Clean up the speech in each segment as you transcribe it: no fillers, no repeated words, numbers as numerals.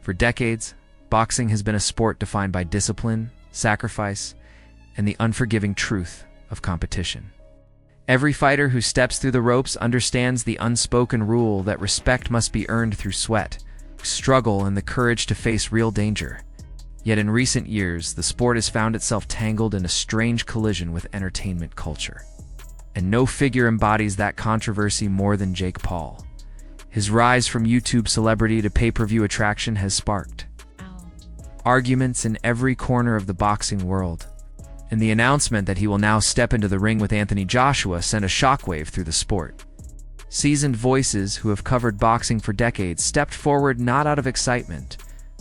For decades, boxing has been a sport defined by discipline, sacrifice, and the unforgiving truth of competition. Every fighter who steps through the ropes understands the unspoken rule that respect must be earned through sweat, struggle, and the courage to face real danger. Yet in recent years, the sport has found itself tangled in a strange collision with entertainment culture. And no figure embodies that controversy more than Jake Paul. His rise from YouTube celebrity to pay-per-view attraction has sparked arguments in every corner of the boxing world. And the announcement that he will now step into the ring with Anthony Joshua sent a shockwave through the sport. Seasoned voices who have covered boxing for decades stepped forward not out of excitement,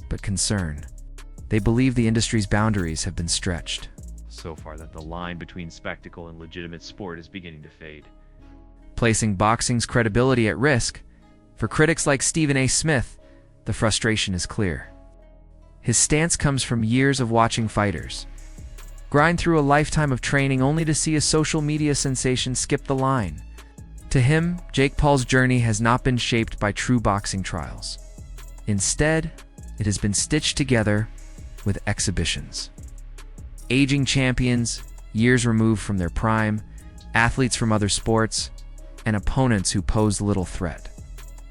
but concern. They believe the industry's boundaries have been stretched so far that the line between spectacle and legitimate sport is beginning to fade, placing boxing's credibility at risk. For critics like Stephen A. Smith, the frustration is clear. His stance comes from years of watching fighters grind through a lifetime of training only to see a social media sensation skip the line. To him, Jake Paul's journey has not been shaped by true boxing trials. Instead, it has been stitched together with exhibitions. Aging champions, years removed from their prime, athletes from other sports, and opponents who pose little threat.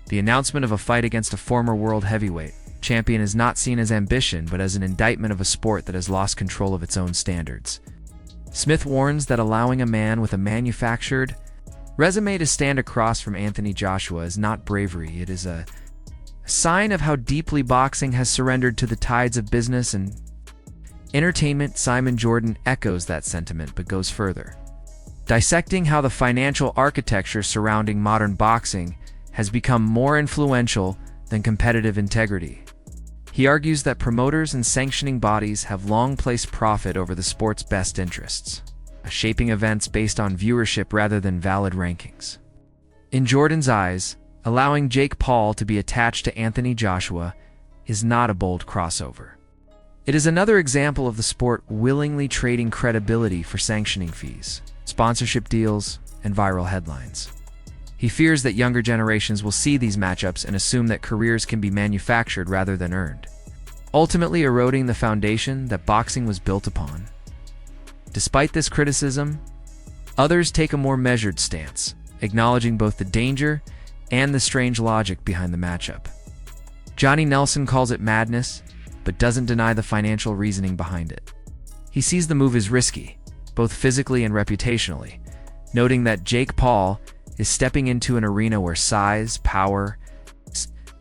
The announcement of a fight against a former world heavyweight champion is not seen as ambition, but as an indictment of a sport that has lost control of its own standards. Smith warns that allowing a man with a manufactured resume to stand across from Anthony Joshua is not bravery. It is a sign of how deeply boxing has surrendered to the tides of business and entertainment. Simon Jordan echoes that sentiment but goes further, dissecting how the financial architecture surrounding modern boxing has become more influential than competitive integrity. He argues that promoters and sanctioning bodies have long placed profit over the sport's best interests, shaping events based on viewership rather than valid rankings. In Jordan's eyes, allowing Jake Paul to be attached to Anthony Joshua is not a bold crossover. It is another example of the sport willingly trading credibility for sanctioning fees, sponsorship deals, and viral headlines. He fears that younger generations will see these matchups and assume that careers can be manufactured rather than earned, ultimately eroding the foundation that boxing was built upon. Despite this criticism, others take a more measured stance, acknowledging both the danger and the strange logic behind the matchup. Johnny Nelson calls it madness, but doesn't deny the financial reasoning behind it. He sees the move as risky, both physically and reputationally, noting that Jake Paul is stepping into an arena where size, power,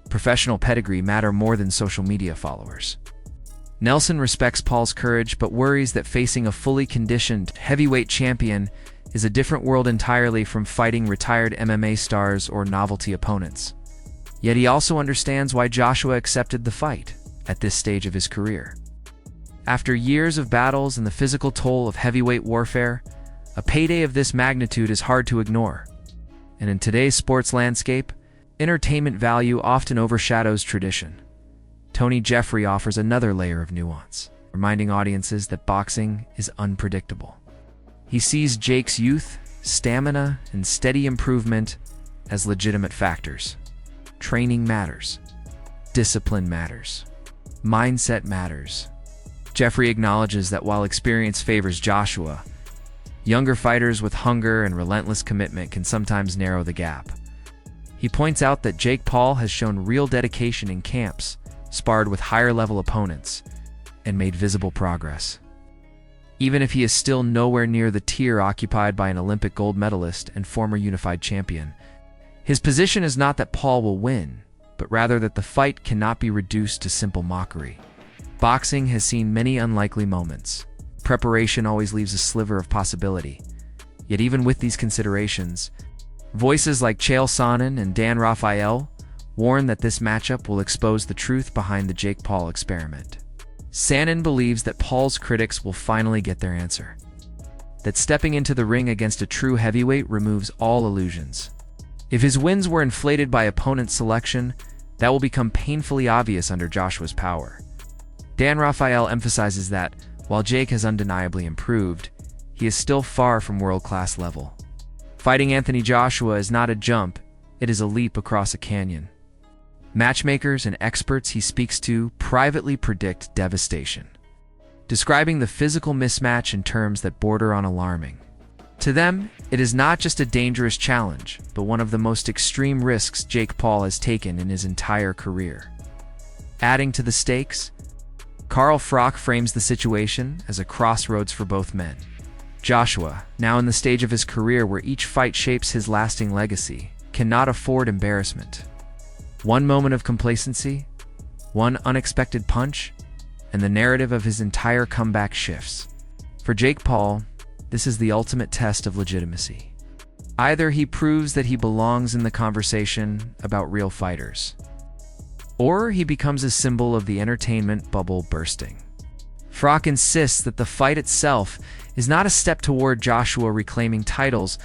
professional pedigree matter more than social media followers. Nelson respects Paul's courage but worries that facing a fully conditioned heavyweight champion is a different world entirely from fighting retired MMA stars or novelty opponents. Yet he also understands why Joshua accepted the fight at this stage of his career. After years of battles and the physical toll of heavyweight warfare, a payday of this magnitude is hard to ignore. And in today's sports landscape, entertainment value often overshadows tradition. Tony Jeffrey offers another layer of nuance, reminding audiences that boxing is unpredictable. He sees Jake's youth, stamina, and steady improvement as legitimate factors. Training matters. Discipline matters. Mindset matters. Jeffrey acknowledges that while experience favors Joshua, younger fighters with hunger and relentless commitment can sometimes narrow the gap. He points out that Jake Paul has shown real dedication in camps, sparred with higher-level opponents, and made visible progress. Even if he is still nowhere near the tier occupied by an Olympic gold medalist and former unified champion, his position is not that Paul will win, but rather that the fight cannot be reduced to simple mockery. Boxing has seen many unlikely moments. Preparation always leaves a sliver of possibility. Yet even with these considerations, voices like Chael Sonnen and Dan Rafael warn that this matchup will expose the truth behind the Jake Paul experiment. Sonnen believes that Paul's critics will finally get their answer, that stepping into the ring against a true heavyweight removes all illusions. If his wins were inflated by opponent selection, that will become painfully obvious under Joshua's power. Dan Rafael emphasizes that, while Jake has undeniably improved, he is still far from world-class level. Fighting Anthony Joshua is not a jump, it is a leap across a canyon. Matchmakers and experts he speaks to privately predict devastation, describing the physical mismatch in terms that border on alarming. To them, it is not just a dangerous challenge, but one of the most extreme risks Jake Paul has taken in his entire career. Adding to the stakes, Carl Froch frames the situation as a crossroads for both men. Joshua, now in the stage of his career where each fight shapes his lasting legacy, cannot afford embarrassment. One moment of complacency, one unexpected punch, and the narrative of his entire comeback shifts. For Jake Paul, this is the ultimate test of legitimacy. Either he proves that he belongs in the conversation about real fighters, or he becomes a symbol of the entertainment bubble bursting. Froch insists that the fight itself is not a step toward Joshua reclaiming titles,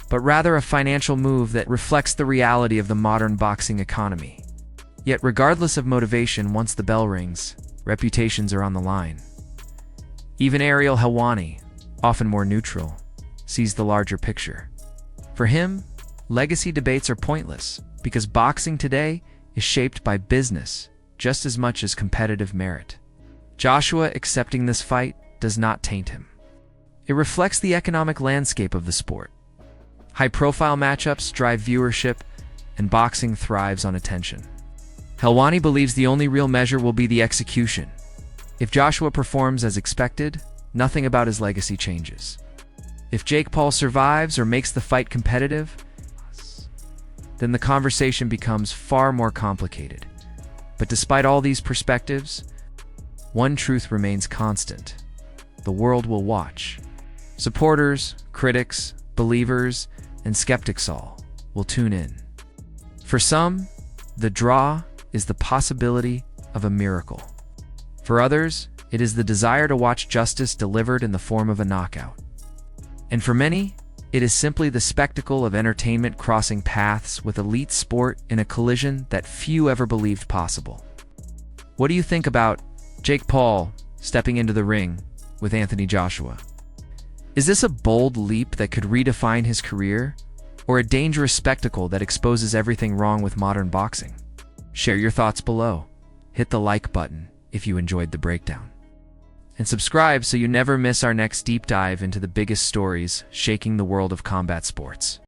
but rather a financial move that reflects the reality of the modern boxing economy. Yet regardless of motivation, once the bell rings, reputations are on the line. Even Ariel Helwani, often more neutral, sees the larger picture. For him, legacy debates are pointless because boxing today is shaped by business just as much as competitive merit. Joshua accepting this fight does not taint him. It reflects the economic landscape of the sport. High-profile matchups drive viewership, and boxing thrives on attention. Helwani believes the only real measure will be the execution. If Joshua performs as expected, nothing about his legacy changes. If Jake Paul survives or makes the fight competitive, then the conversation becomes far more complicated. But despite all these perspectives, one truth remains constant. The world will watch. Supporters, critics, believers, and skeptics all will tune in. For some, the draw is the possibility of a miracle. For others, it is the desire to watch justice delivered in the form of a knockout. And for many, it is simply the spectacle of entertainment crossing paths with elite sport in a collision that few ever believed possible. What do you think about Jake Paul stepping into the ring with Anthony Joshua? Is this a bold leap that could redefine his career, or a dangerous spectacle that exposes everything wrong with modern boxing? Share your thoughts below. Hit the like button if you enjoyed the breakdown. And subscribe so you never miss our next deep dive into the biggest stories shaking the world of combat sports.